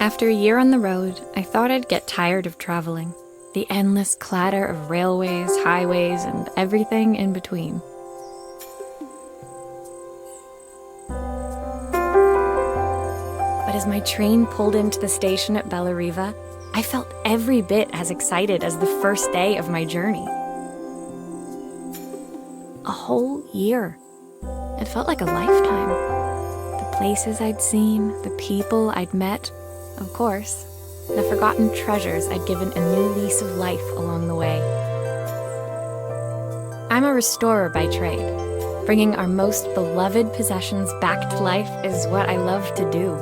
After a year on the road, I thought I'd get tired of traveling. The endless clatter of railways, highways, and everything in between. But as my train pulled into the station at Bellariva, I felt every bit as excited as the first day of my journey. A whole year. It felt like a lifetime. The places I'd seen, the people I'd met, of course, the forgotten treasures I'd given a new lease of life along the way. I'm a restorer by trade. Bringing our most beloved possessions back to life is what I love to do.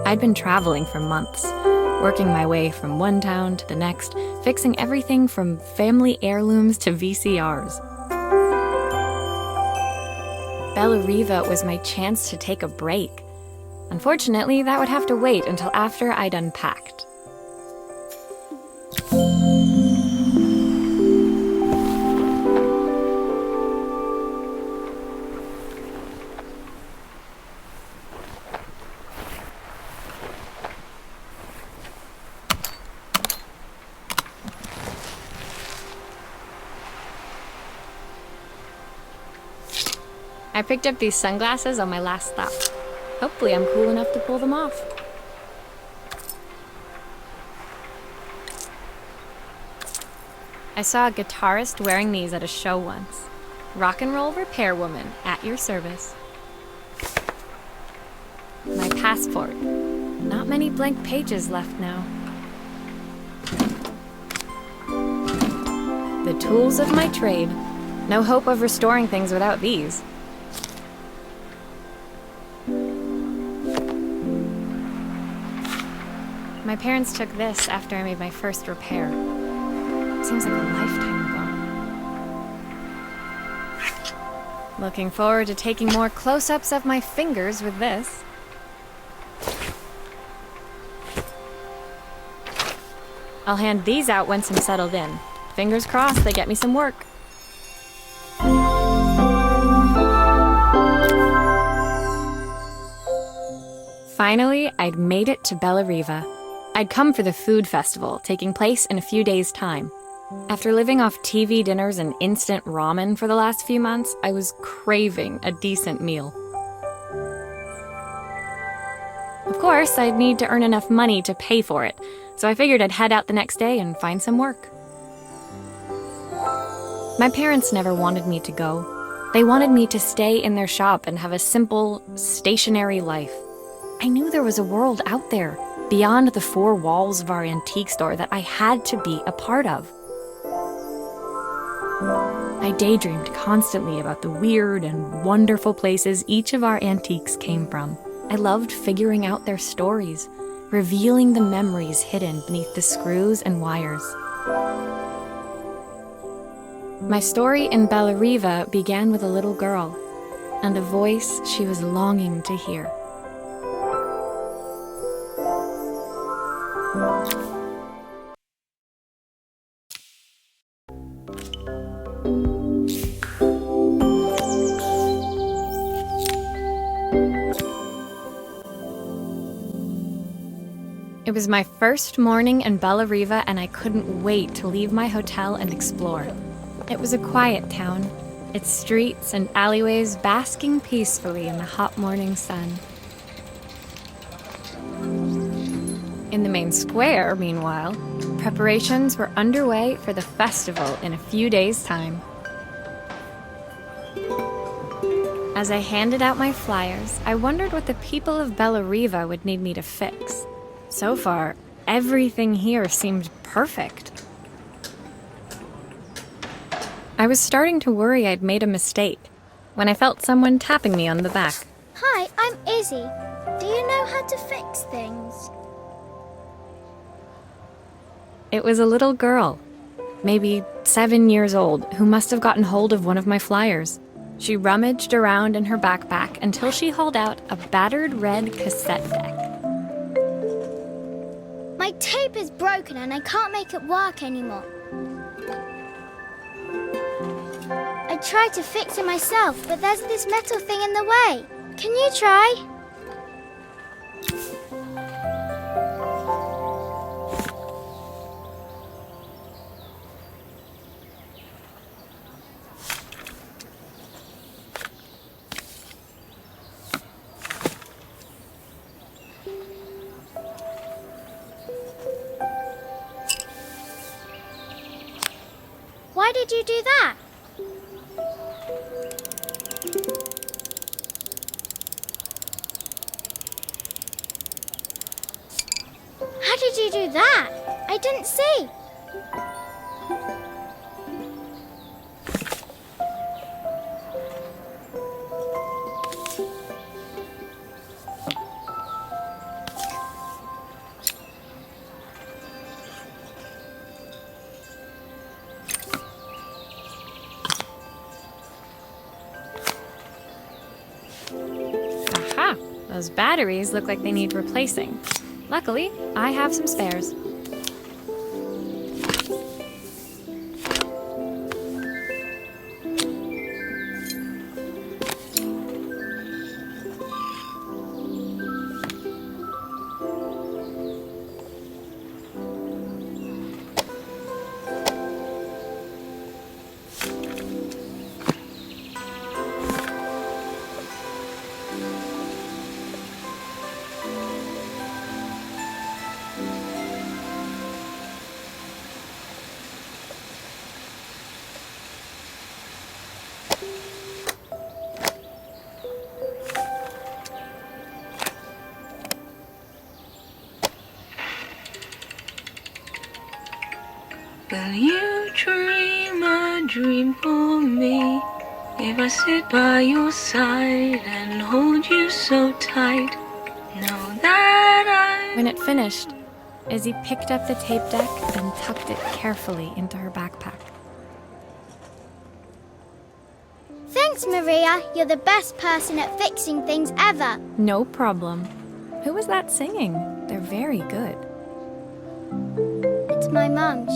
I'd been traveling for months, working my way from one town to the next, fixing everything from family heirlooms to VCRs. Bellariva was my chance to take a break. Unfortunately, that would have to wait until after I'd unpacked. I picked up these sunglasses on my last stop. Hopefully I'm cool enough to pull them off. I saw a guitarist wearing these at a show once. Rock and roll repair woman, at your service. My passport. Not many blank pages left now. The tools of my trade. No hope of restoring things without these. My parents took this after I made my first repair. Seems like a lifetime ago. Looking forward to taking more close-ups of my fingers with this. I'll hand these out once I'm settled in. Fingers crossed they get me some work. Finally, I'd made it to Bellariva. I'd come for the food festival, taking place in a few days' time. After living off TV dinners and instant ramen for the last few months, I was craving a decent meal. Of course, I'd need to earn enough money to pay for it, so I figured I'd head out the next day and find some work. My parents never wanted me to go. They wanted me to stay in their shop and have a simple, stationary life. I knew there was a world out there, beyond the four walls of our antique store, that I had to be a part of. I daydreamed constantly about the weird and wonderful places each of our antiques came from. I loved figuring out their stories, revealing the memories hidden beneath the screws and wires. My story in Bellariva began with a little girl, and a voice she was longing to hear. It was my first morning in Bellariva, and I couldn't wait to leave my hotel and explore. It was a quiet town, its streets and alleyways basking peacefully in the hot morning sun. In the main square, meanwhile, preparations were underway for the festival in a few days' time. As I handed out my flyers, I wondered what the people of Bellariva would need me to fix. So far, everything here seemed perfect. I was starting to worry I'd made a mistake when I felt someone tapping me on the back. Hi, I'm Izzy. Do you know how to fix things? It was a little girl, maybe 7 years old, who must have gotten hold of one of my flyers. She rummaged around in her backpack until she hauled out a battered red cassette deck. My tape is broken and I can't make it work anymore. I tried to fix it myself, but there's this metal thing in the way. Can you try? did you do that? How did you do that? I didn't see. Aha! Those batteries look like they need replacing. Luckily, I have some spares. Will you dream a dream for me? If I sit by your side and hold you so tight, know that When it finished, Izzy picked up the tape deck and tucked it carefully into her backpack. Thanks, Maria. You're the best person at fixing things ever. No problem. Who was that singing? They're very good. It's my mum.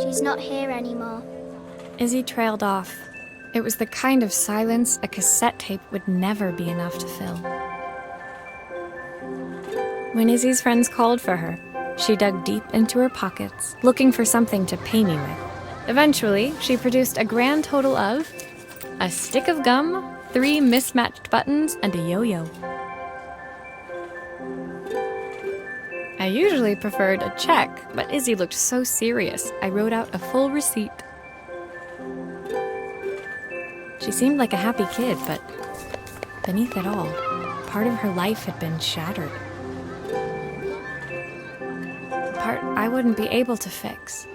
She's not here anymore. Izzy trailed off. It was the kind of silence a cassette tape would never be enough to fill. When Izzy's friends called for her, she dug deep into her pockets, looking for something to pay me with. Eventually, she produced a grand total of a stick of gum, 3 mismatched buttons, and a yo-yo. I usually preferred a check, but Izzy looked so serious, I wrote out a full receipt. She seemed like a happy kid, but beneath it all, part of her life had been shattered. A part I wouldn't be able to fix.